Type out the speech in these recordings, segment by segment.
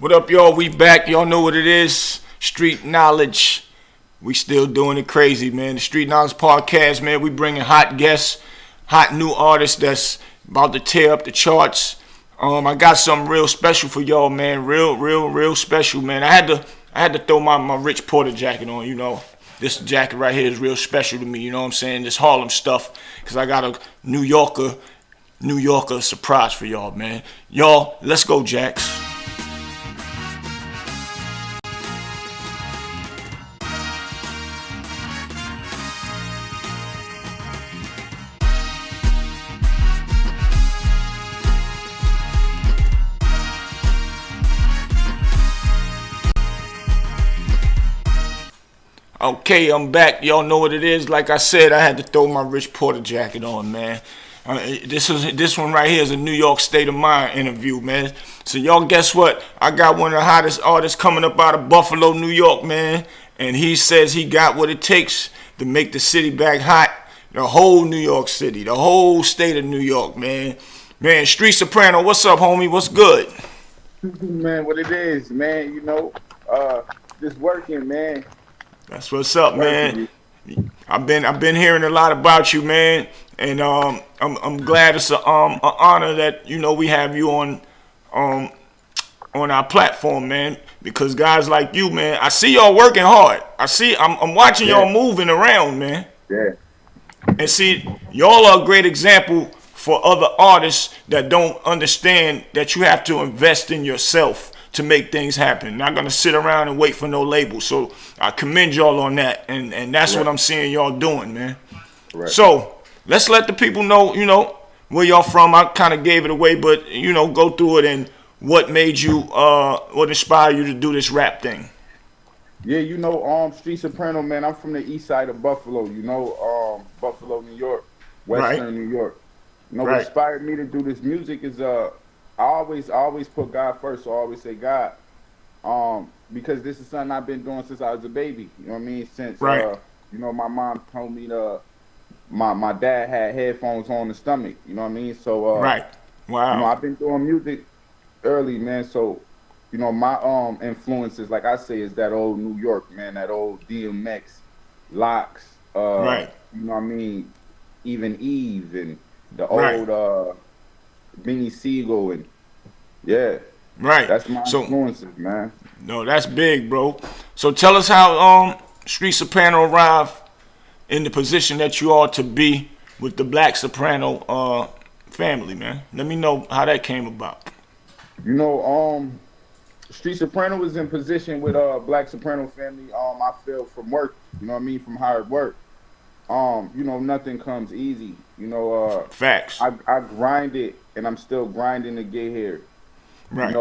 What up, y'all? We back. Y'all know what it is. Street knowledge. We still doing it crazy, man. The Street Knowledge Podcast, man. We bringing hot guests, hot new artists that's about to tear up the charts. I got something real special for y'all, man. Real special, man. I had to throw my Rich Porter jacket on. You know, this jacket right here is real special to me. You know what I'm saying? This Harlem stuff, cause I got a New Yorker surprise for y'all, man. Y'all, let's go, Jax. Okay, I'm back. Y'all know what it is. Like I said, I had to throw my Rich Porter jacket on, man. This one right here is a New York State of Mind interview, man. So y'all guess what? I got one of the hottest artists coming up out of Buffalo, New York, man. And he says he got what it takes to make the city back hot. The whole New York City, the whole state of New York, man. Man, Street Soprano, what's up, homie? What's good? Man, what it is, man. Just working, man. That's what's up, man. I've been hearing a lot about you, man, and I'm glad it's an honor that we have you on our platform, man. Because guys like you, man, I see y'all working hard. I'm watching y'all moving around, man. Yeah. And see, y'all are a great example for other artists that don't understand that you have to invest in yourself to make things happen. Not gonna sit around and wait for no label. So I commend y'all on that, and that's what I'm seeing y'all doing, man. Right. So let's let the people know, where y'all from. I kind of gave it away, but go through it and what made you, what inspired you to do this rap thing. Yeah, Street Soprano, man. I'm from the east side of Buffalo. Buffalo, New York, Western New York. What inspired me to do this music is I always put God first, so I always say God. Because this is something I've been doing since I was a baby. You know what I mean? Since my mom told me my dad had headphones on the stomach. You know what I mean? So wow. I've been doing music early, man. So my influences, like I say, is that old New York, man. That old DMX, Locks. You know what I mean? Even Eve and the old Beanie Siegel and that's my influences, man. No, that's big, bro. So tell us how Street Soprano arrived in the position that you are to be with the Black Soprano family, man. Let me know how that came about. Street Soprano was in position with Black Soprano family. I feel from work, from hard work. Nothing comes easy. Facts. I grinded, and I'm still grinding to get here. Right.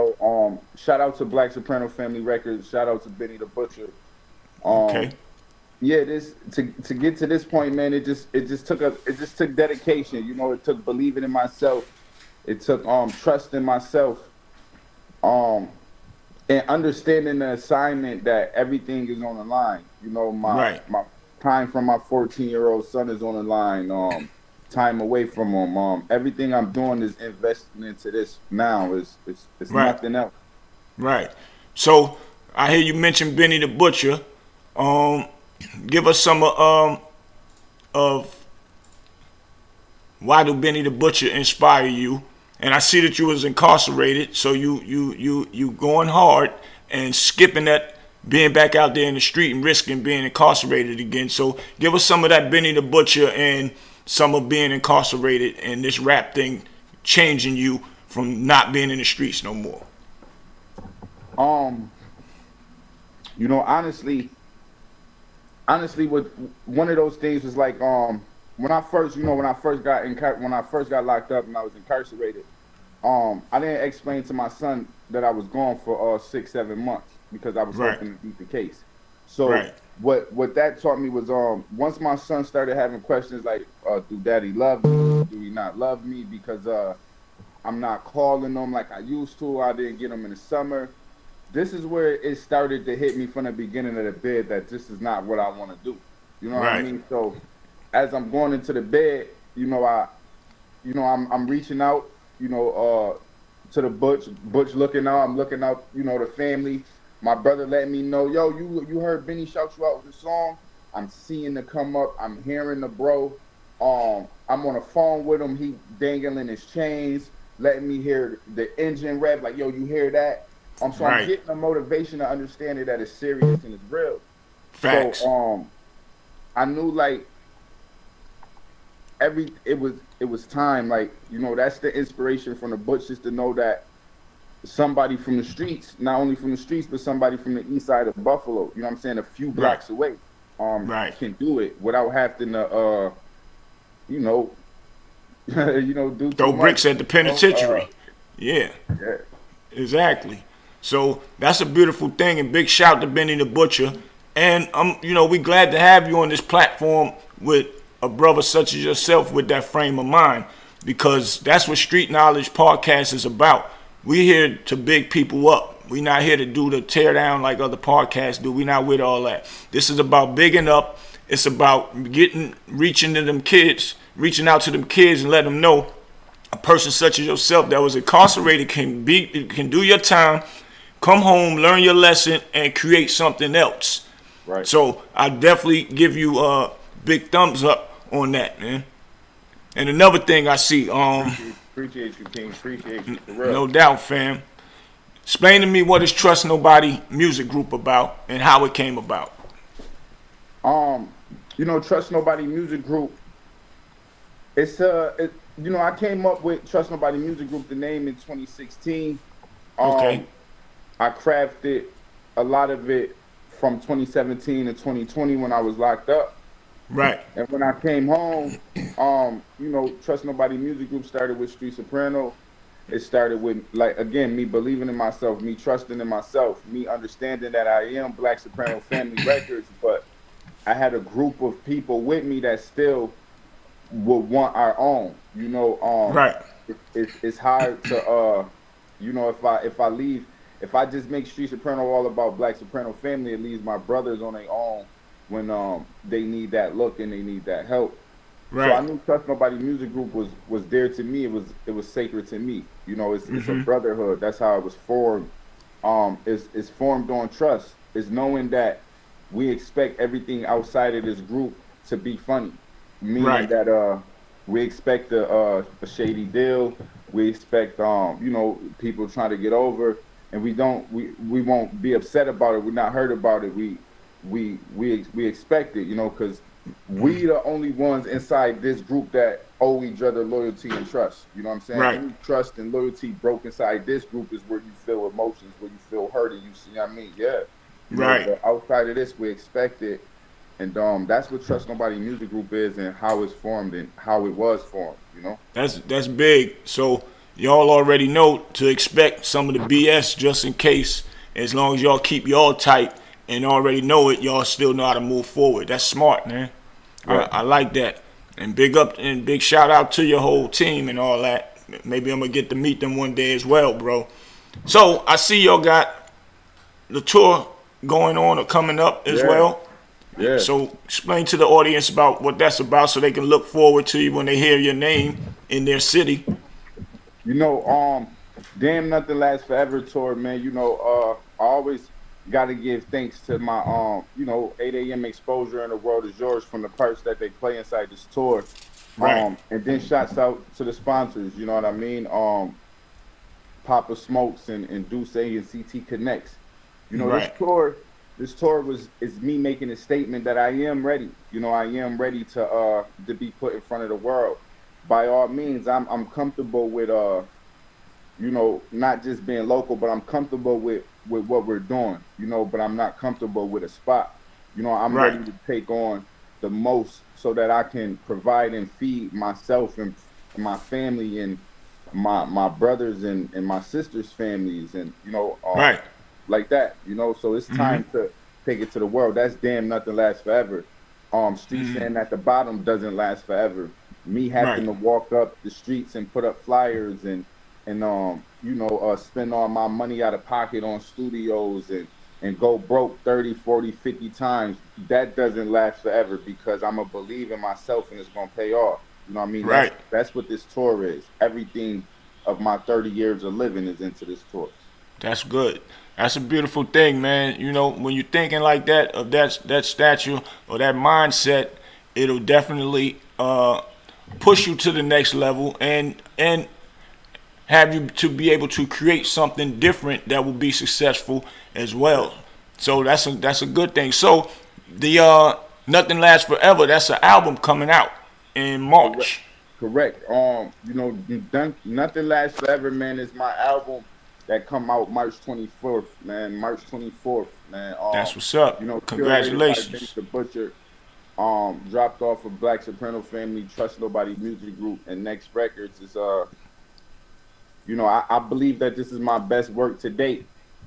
Shout out to Black Soprano Family Records. Shout out to Benny the Butcher. Okay. Yeah, this to get to this point, man. It just took dedication. It took believing in myself. It took trusting myself. And understanding the assignment that everything is on the line. My time from my 14-year-old son is on the line. Time away from him. Everything I'm doing is investing into this now. It's nothing else. Right. So I hear you mention Benny the Butcher. Give us some of why do Benny the Butcher inspire you? And I see that you was incarcerated, so you going hard and skipping that, being back out there in the street and risking being incarcerated again. So give us some of that Benny the Butcher and some of being incarcerated and this rap thing changing you from not being in the streets no more. Honestly, with one of those things was like when I first got locked up and I was incarcerated, I didn't explain to my son that I was gone for 6-7 months because I was hoping to beat the case. So what that taught me was once my son started having questions like, do daddy love me? Do he not love me? Because I'm not calling him like I used to. I didn't get him in the summer. This is where it started to hit me from the beginning of the bed that this is not what I want to do. You know what I mean? So as I'm going into the bed, I'm reaching out, to the Butch looking out. I'm looking out, the family. My brother letting me know, yo, you heard Benny shout you out with the song. I'm seeing the come up. I'm hearing the bro. I'm on the phone with him. He dangling his chains, letting me hear the engine rev. Like, yo, you hear that? So I'm getting the motivation to understand that it's serious and it's real. Facts. So I knew like it was time. Like, that's the inspiration from the Butchers to know that somebody from the streets, not only from the streets, but somebody from the east side of Buffalo, you know what I'm saying, a few blocks away, can do it without having to, do throw bricks at the penitentiary. Yeah, exactly. So that's a beautiful thing, and big shout to Benny the Butcher. And we glad to have you on this platform with a brother such as yourself with that frame of mind, because that's what Street Knowledge Podcast is about. We here to big people up. We not here to do the tear down like other podcasts do. We not with all that. This is about bigging up. It's about reaching to them kids, reaching out to them kids and letting them know a person such as yourself that was incarcerated can do your time, come home, learn your lesson, and create something else. Right. So I definitely give you a big thumbs up on that, man. And another thing I see, appreciate you, King. Appreciate you, for real. No doubt, fam. Explain to me what is Trust Nobody Music Group about and how it came about. Trust Nobody Music Group. I came up with Trust Nobody Music Group, the name, in 2016. Okay. I crafted a lot of it from 2017 to 2020 when I was locked up. Right. And when I came home, Trust Nobody Music Group started with Street Soprano. It started with, me believing in myself, me trusting in myself, me understanding that I am Black Soprano Family Records, but I had a group of people with me that still would want our own. Right. It's hard to, if I just make Street Soprano all about Black Soprano Family, it leaves my brothers on their own when they need that look and they need that help. Right. So I knew Trust Nobody Music Group was dear to me. It was sacred to me. It's a brotherhood. That's how it was formed. It's formed on trust. It's knowing that we expect everything outside of this group to be funny. Meaning that we expect a shady deal. We expect people trying to get over, and we won't be upset about it. We're not hurt about it. We expect it, because we the only ones inside this group that owe each other loyalty and trust. You know what I'm saying? Right. Any trust and loyalty broke inside this group is where you feel emotions, where you feel hurt, and you see what I mean? Yeah. Right. But outside of this, we expect it. And that's what Trust Nobody Music Group is and how it's formed and how it was formed, That's big. So y'all already know to expect some of the BS just in case. As long as y'all keep y'all tight and already know it, y'all still know how to move forward. That's smart, man. Right. I like that. And big up and big shout out to your whole team and all that. Maybe I'm going to get to meet them one day as well, bro. So I see y'all got the tour going on or coming up as well. Yeah. So explain to the audience about what that's about so they can look forward to you when they hear your name in their city. Damn Nothing Lasts Forever tour, man. I always got to give thanks to my 8 a.m. exposure in the world is yours from the parts that they play inside this tour. Right. And then shouts out to the sponsors, you know what I mean? Papa Smokes and Duce and CT Connects. Right. This tour is me making a statement that I am ready. I am ready to be put in front of the world. By all means, I'm comfortable with not just being local, but I'm comfortable with what we're doing, but I'm not comfortable with a spot. I'm ready to take on the most so that I can provide and feed myself and my family and my brothers and my sisters' families and, like that, so it's time to take it to the world. That's Damn Nothing Lasts Forever. Street Stand at the bottom doesn't last forever. Me having to walk up the streets and put up flyers and spend all my money out of pocket on studios and go broke 30, 40, 50 times, that doesn't last forever because I'm going to believe in myself and it's going to pay off. You know what I mean? Right. That's what this tour is. Everything of my 30 years of living is into this torch. That's good. That's a beautiful thing, man. You know, when you're thinking like that of that statue or that mindset, it'll definitely push you to the next level and have you to be able to create something different that will be successful as well. So that's a good thing. So the Nothing Lasts Forever, that's an album coming out in March. Correct. You know, Nothing Lasts Forever, man, is my album that come out March 24th, man. March 24th, man. That's what's up. You know, Congratulations. The Butcher, dropped off of Black Soprano Family, Trust Nobody Music Group, and Next Records is you know, I believe that this is my best work to date.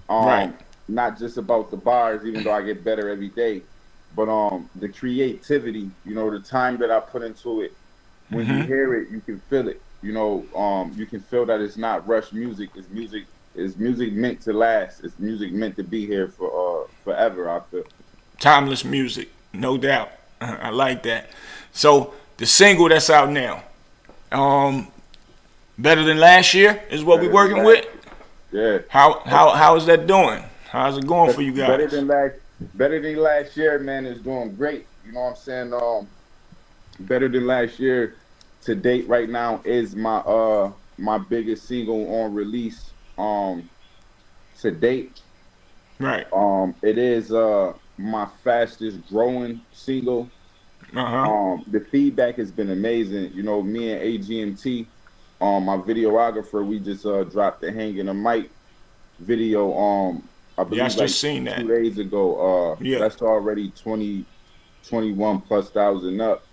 Right. Not just about the bars, even though I get better every day, but the creativity, you know, the time that I put into it. When you hear it, you can feel it. You know, you can feel that it's not rush music. It's music meant to last. It's music meant to be here for forever, I feel. Timeless music, no doubt. I like that. So the single that's out now, Better Than Last Year is what we're working with. Yeah. How is that doing? How's it going for you guys? Better Than Last Year, man, is doing great. You know what I'm saying? Better Than Last Year to date right now is my biggest single on release to date. Right. It is my fastest growing single. The feedback has been amazing. You know, me and AGMT, my videographer, we just dropped the Hanging a Mic video. I believe just seen that 2 days ago. That's already 21 plus thousand up.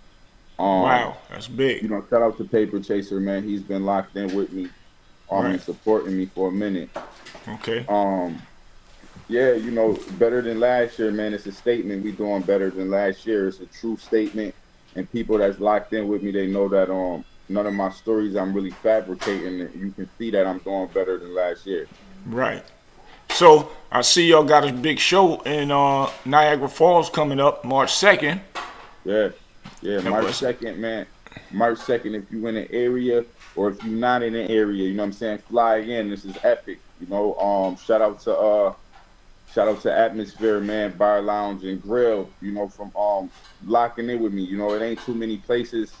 Wow, that's big. You know, shout out to Paper Chaser, man. He's been locked in with me, and supporting me for a minute. Okay. Yeah, you know, Better Than Last Year, man. It's a statement. We doing better than last year. It's a true statement, and people that's locked in with me, they know that none of my stories I'm really fabricating. You can see that I'm doing better than last year. Right. So I see y'all got a big show in Niagara Falls coming up March 2nd. Yeah, March 2nd, man. March 2nd, if you in the area or if you're not in the area, you know what I'm saying, fly in. This is epic. You know, shout out to Atmosphere, man, Bar Lounge and Grill, you know, from locking in with me. You know, it ain't too many places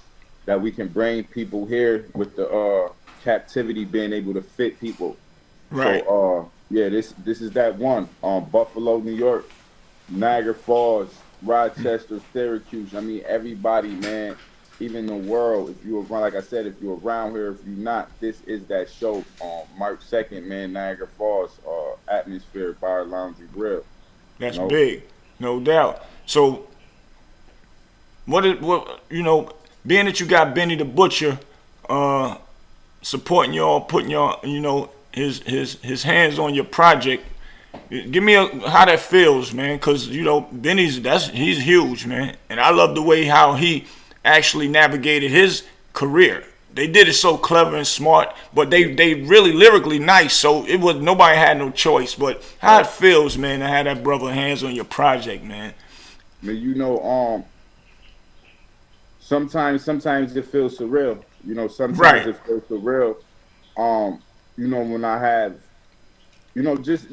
that we can bring people here with the captivity being able to fit people. Right. So yeah, this is that one. Buffalo, New York, Niagara Falls, Rochester, Syracuse. I mean, everybody, man, even the world. If you're around, like I said, if you're around here, if you're not, this is that show on March 2nd, man. Niagara Falls, Atmosphere, Bar Lounge and Grill. That's big, no doubt. So, what you know, being that you got Benny the Butcher, supporting y'all, putting y'all, you know, his hands on your project. Give me how that feels, man, because you know Benny's he's huge, man, and I love the way how he actually navigated his career. They did it so clever and smart, but they really lyrically nice. So it was nobody had no choice. But how it feels, man, to have that brother hands on your project, man. I mean, you know, sometimes it feels surreal. You know, sometimes it feels surreal. You know, when I have. You know, just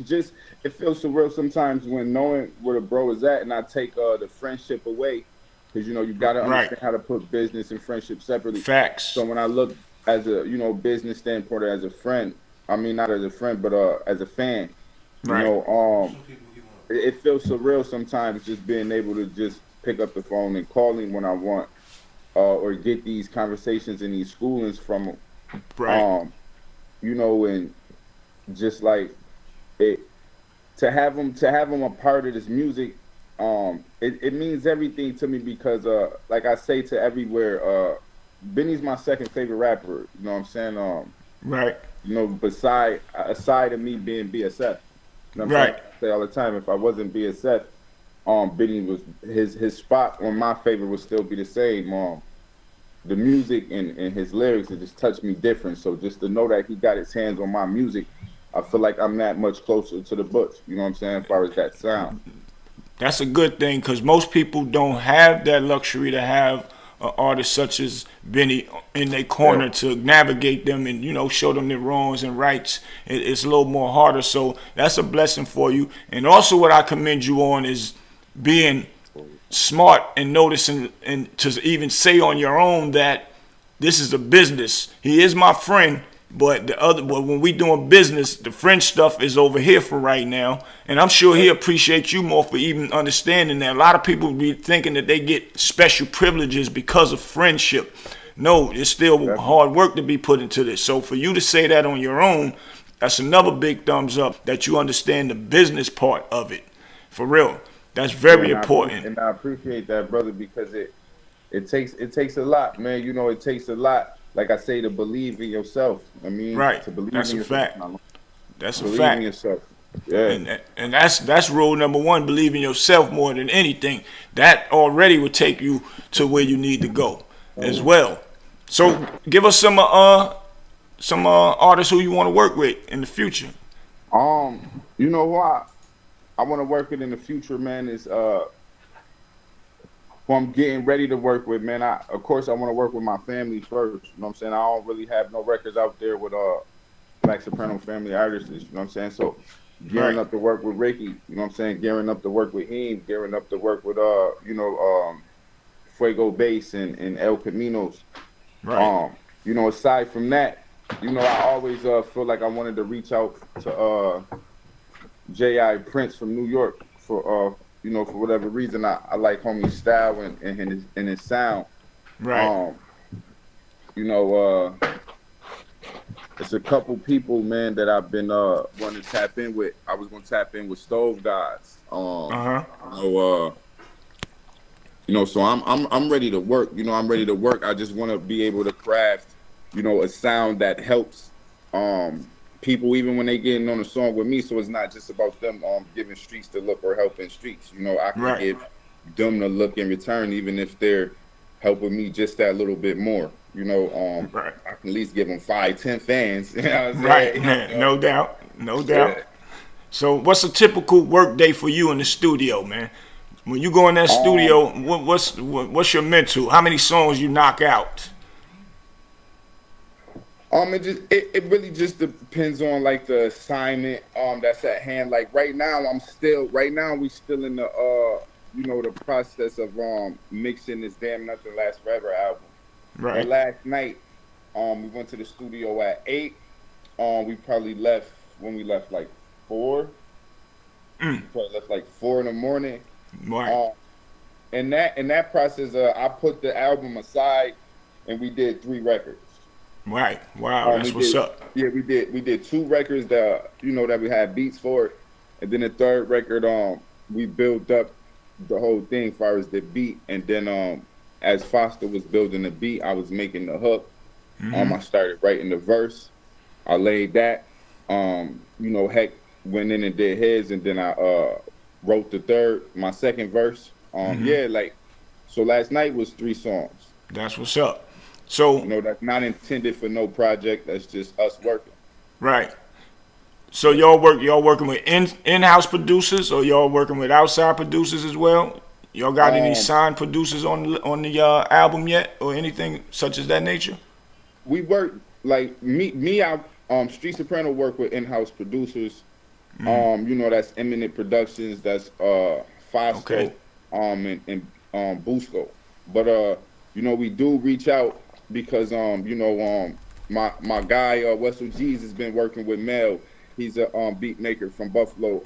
it feels surreal sometimes when knowing where the bro is at, and I take the friendship away, because you know you gotta understand how to put business and friendship separately. Facts. So when I look as a business standpoint or as a friend, I mean not as a friend but as a fan, you know, it feels surreal sometimes just being able to just pick up the phone and call him when I want, or get these conversations and these schoolings from him. Right. You know, and just like. To have him a part of this music, it means everything to me because like I say to everywhere, Benny's my second favorite rapper. You know what I'm saying? Right. You know, aside of me being BSF. You know what I'm saying? I say all the time, if I wasn't BSF, Benny was his spot on my favorite would still be the same. The music and his lyrics, it just touched me different. So just to know that he got his hands on my music, I feel like I'm that much closer to the Butch. You know what I'm saying? As far as that sound. That's a good thing because most people don't have that luxury to have an artist such as Benny in their corner to navigate them and, you know, show them their wrongs and rights. It's a little more harder. So that's a blessing for you. And also what I commend you on is being smart and noticing and to even say on your own that this is a business. He is my friend, but when we doing business, the French stuff is over here for right now. And I'm sure he appreciates you more for even understanding that. A lot of people be thinking that they get special privileges because of friendship. No, it's still hard work to be put into this. So for you to say that on your own, that's another big thumbs up that you understand the business part of it. For real. That's very important. And I appreciate that, brother, because it takes a lot, man. You know, it takes a lot. Like I say, to believe in yourself. I mean, right. To believe that's in a yourself. Fact. That's believe a fact. In yourself. Yeah. And that's rule number one. Believe in yourself more than anything. That already would take you to where you need to go as well. So give us some artists who you want to work with in the future. You know who I want to work with in the future, man, is who I'm getting ready to work with, man. Of course I want to work with my family first. You know what I'm saying? I don't really have no records out there with Black Soprano family artists, you know what I'm saying? So gearing up to work with Ricky, you know what I'm saying? Gearing up to work with him, gearing up to work with Fuego Bass and El Caminos. Right. You know, aside from that, you know, I always feel like I wanted to reach out to J.I. Prince from New York for you know, for whatever reason, I like homie's style and his sound. Right. You know, it's a couple people, man, that I've been wanting to tap in with. I was gonna tap in with Stove Gods. You know, so I'm ready to work. You know, I'm ready to work. I just want to be able to craft, you know, a sound that helps people even when they getting on a song with me. So it's not just about them giving streets the look or helping streets. You know, I can give them the look in return, even if they're helping me just that little bit more. You know, I can at least give them 5-10 fans. You know what I'm saying? No doubt. Yeah. So what's a typical work day for you in the studio, man? When you go in that studio, what's your mental? How many songs you knock out? It really just depends on like the assignment that's at hand. Like right now we still in the you know, the process of mixing this Damn Nothing Lasts Forever album. Right. But last night we went to the studio at 8. We probably left like 4. Probably left like 4 in the morning. Right. In that process, I put the album aside and we did 3 records. Right. Wow, that's what's up. Yeah, we did 2 records that, you know, that we had beats for, and then the 3rd record, we built up the whole thing as far as the beat, and then as Foster was building the beat, I was making the hook. I started writing the verse. I laid that. You know, Heck went in and did his, and then I wrote my second verse. Yeah, like, so last night was 3 songs. That's what's up. So, you know, that's not intended for no project. That's just us working. Right. So y'all working with in-house producers, or y'all working with outside producers as well? Y'all got any signed producers on the album yet, or anything such as that nature? We work like me. I Street Soprano work with in-house producers. You know, that's Eminent Productions. That's Fosco, and Busco. But you know, we do reach out. Because you know, my guy Wessel G's has been working with Mel. He's a beat maker from Buffalo.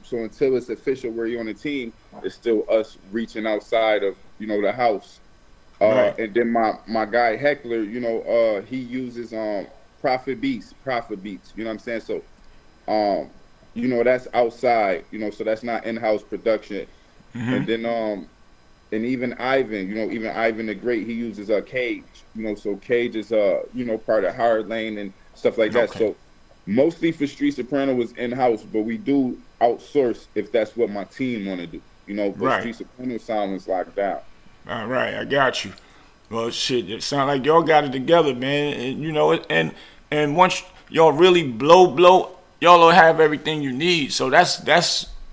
So until it's official where you're on the team, it's still us reaching outside of, you know, the house. And then my guy Heckler, you know, he uses Prophet Beats. You know what I'm saying? So you know, that's outside. You know, so that's not in-house production. And then and even Ivan, you know, Ivan the Great, he uses a Cage, you know, so Cage is you know, part of Hard Lane and stuff like that. So mostly for Street Soprano is in-house, but we do outsource if that's what my team want to do, you know. But Street Soprano sound is locked down. All right, I got you. Well, shit, it sounds like y'all got it together, man. And you know, and once y'all really blow, y'all will have everything you need. So that's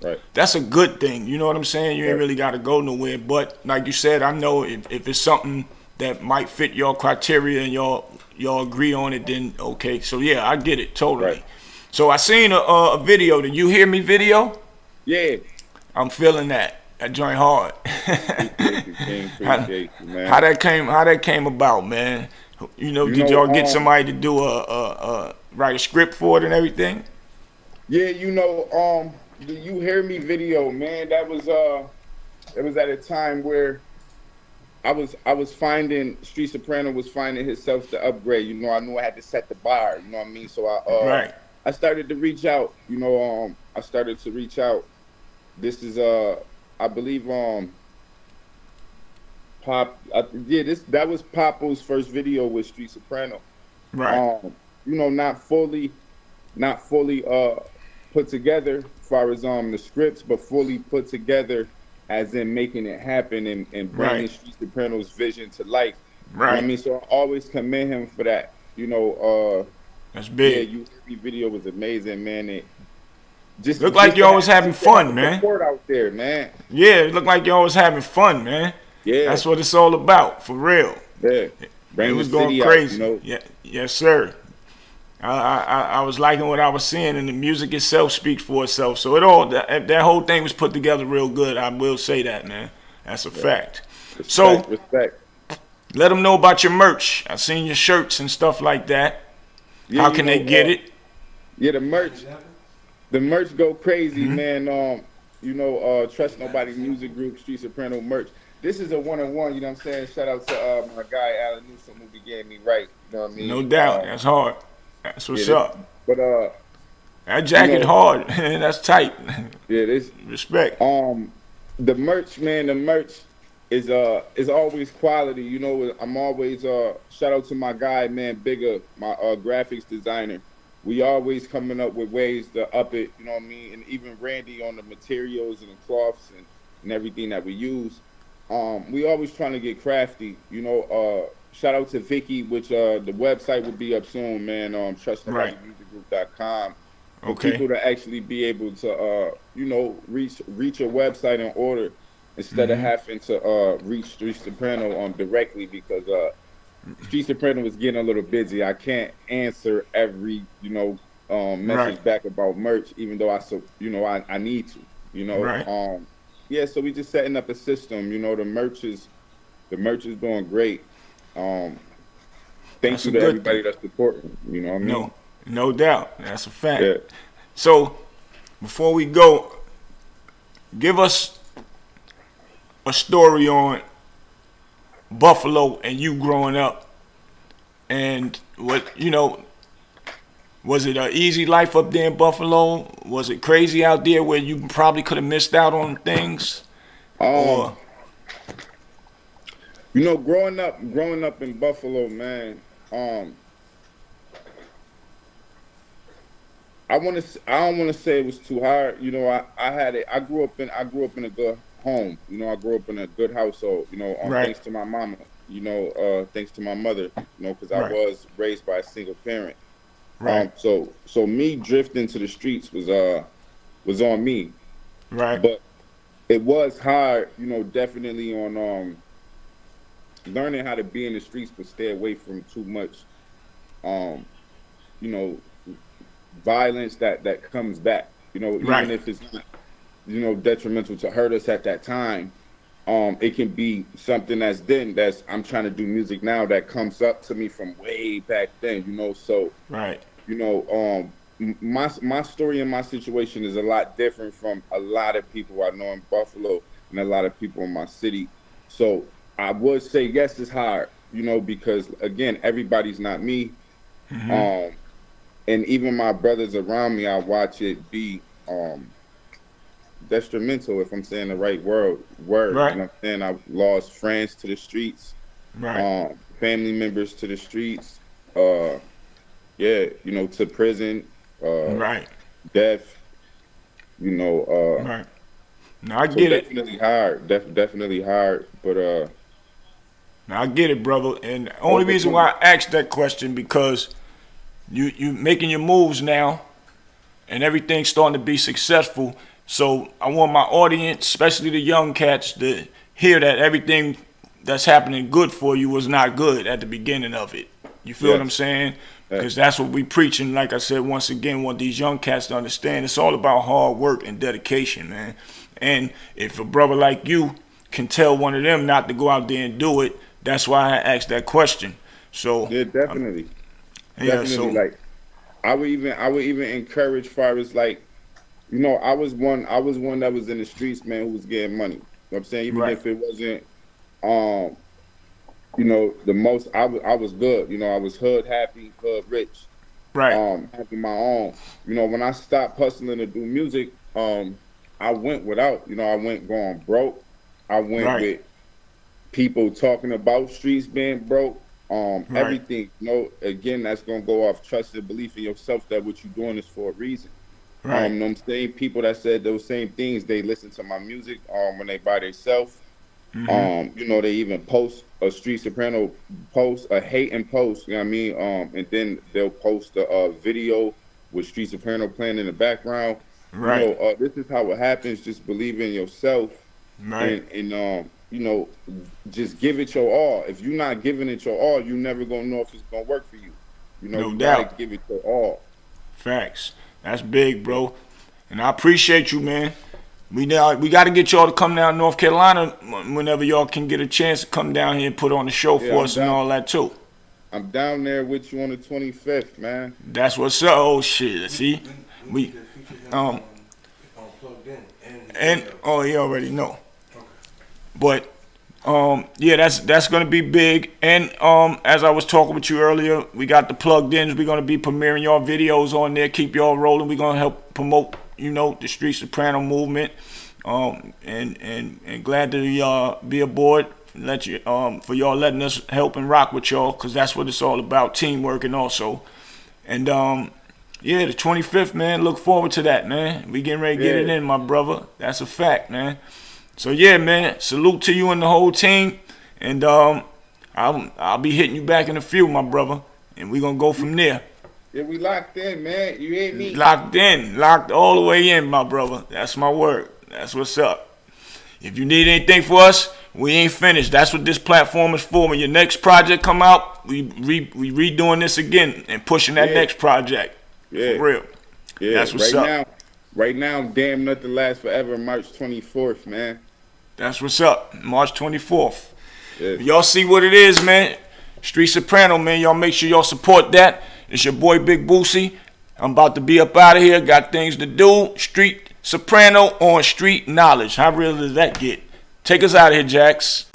a good thing. You know what I'm saying? You ain't really got to go nowhere. But like you said, I know if it's something that might fit your criteria and y'all agree on it, then okay. So yeah, I get it totally. Right. So I seen a video. Did you hear me video? Yeah. I'm feeling that. That joint hard. Appreciate you, King. Appreciate you, man. How that came about, man? Did y'all get somebody to do write a script for it and everything? Yeah, the You Hear Me video, man. That was it was at a time where I was finding Street Soprano was finding himself to upgrade. I knew I had to set the bar. You know what I mean? So I started to reach out. I started to reach out. This is I believe that was Papo's first video with Street Soprano. Right. Not fully put together as far as the scripts, but fully put together as in making it happen and bringing Street Soprano's vision to life. Right. You know what I mean? So I always commend him for that. That's big. Yeah, You Hear Me video was amazing, man. It just looked like y'all was having fun, man. Support out there, man. Yeah, it looked like y'all was having fun, man. Yeah, that's what it's all about, for real. Yeah, it was going crazy. Yeah, yes, sir. I was liking what I was seeing, and the music itself speaks for itself. So that whole thing was put together real good. I will say that, man. That's a fact. Respect. Let them know about your merch. I seen your shirts and stuff like that. Yeah, how can they get it? Yeah, the merch go crazy, man. Trust Nobody Music Group, Street Soprano merch. This is a one-on-one, you know what I'm saying? Shout out to my guy, Alan Newsom, who began me right. You know what I mean? No doubt. That's hard. That's what's up. But that jacket hard. That's tight. Yeah, this respect. The merch, man, is always quality. I'm always shout out to my guy, man, Bigger, my graphics designer. We always coming up with ways to up it, you know what I mean? And even Randy on the materials and the cloths and everything that we use. We always trying to get crafty, shout out to Vicky, which the website will be up soon, man. TrustNobodyMusicGroup.com. For people to actually be able to, reach a website in order instead of having to reach Street Soprano directly, because Street Soprano is getting a little busy. I can't answer every, message back about merch, even though I need to, Yeah, so we just setting up a system. The merch is doing great. Thank you to everybody that's supporting. You know what I mean? No doubt. That's a fact. Yeah. So before we go, give us a story on Buffalo and you growing up, and was it an easy life up there in Buffalo? Was it crazy out there where you probably could have missed out on things? Growing up in Buffalo, man. I don't want to say it was too hard. I had it. I grew up in a good home. I grew up in a good household. Thanks to my mama. Thanks to my mother. Because I was raised by a single parent. Right. So me drifting to the streets was on me. Right. But it was hard. Definitely on learning how to be in the streets, but stay away from too much. Violence that comes back. Even if it's not, detrimental to hurt us at that time. It can be something that's I'm trying to do music now that comes up to me from way back then, so right. My story and my situation is a lot different from a lot of people I know in Buffalo and a lot of people in my city. So I would say yes, it's hard, because again, everybody's not me. Mm-hmm. And even my brothers around me, I watch it be detrimental, if I'm saying the right word. Right. You know what I'm saying? I've lost friends to the streets, right. Family members to the streets, to prison, right. death, right. Now I get it. Definitely hard, definitely hard, but now I get it, brother. And the only reason why I asked that question because you making your moves now, and everything's starting to be successful. So I want my audience, especially the young cats, to hear that everything that's happening good for you was not good at the beginning of it. You feel what I'm saying? Because that's what we preaching. Like I said, once again, want these young cats to understand it's all about hard work and dedication, man. And if a brother like you can tell one of them not to go out there and do it, that's why I asked that question. So yeah, definitely. Yeah, definitely. so Like I would even encourage far as like, you know, I was one that was in the streets, man, who was getting money. You know what I'm saying? Even if it wasn't you know, the most I was good. You know, I was hood happy, hood rich. right, Having my own. You know, when I stopped hustling to do music, I went without. You know, I went going broke. I went right, with people talking about streets being broke. right, Everything. You know, again, that's gonna go off trust and belief in yourself that what you're doing is for a reason. right, Them same people that said those same things, they listen to my music when they by themselves. You know, they even post a Street Soprano post, a hating post, you know what I mean? And then they'll post a video with Street Soprano playing in the background. You right, know, this is how it happens. Just believe in yourself right. and you know, just give it your all. If you're not giving it your all, you never gonna know if it's gonna work for you. You know, No you gotta doubt. give it your all. Facts. That's big, bro. And I appreciate you, man. We got to get y'all to come down to North Carolina whenever y'all can get a chance to come down here and put on the show Yeah, for I'm us and down. all that too. I'm down there with you on the 25th, man. That's what's up. Oh shit. See, we on plugged in and oh, you already know. But yeah, that's gonna be big. And as I was talking with you earlier, we got the plugged ins. We're gonna be premiering y'all videos on there. Keep y'all rolling. We're gonna help promote, you know, the Street Soprano movement. And glad to be aboard. Let you for y'all letting us help and rock with y'all, cause that's what it's all about, teamwork and also. And yeah, the 25th, man. Look forward to that, man. We getting ready to get it in, my brother. That's a fact, man. So yeah, man, salute to you and the whole team, and I'll be hitting you back in a few, my brother, and we gonna go from there. Yeah, we locked in, man. You hear me? Locked in, locked all the way in, my brother. That's my word. That's what's up. If you need anything for us, we ain't finished. That's what this platform is for. When your next project come out, we redoing this again and pushing that next project. Yeah. For real. Yeah, That's what's up. Right now, damn nothing lasts forever. March 24th, man. That's what's up. March 24th. Yeah. Y'all see what it is, man. Street Soprano, man. Y'all make sure y'all support that. It's your boy Big Boosie. I'm about to be up out of here. Got things to do. Street Soprano on Street Knowledge. How real does that get? Take us out of here, Jax.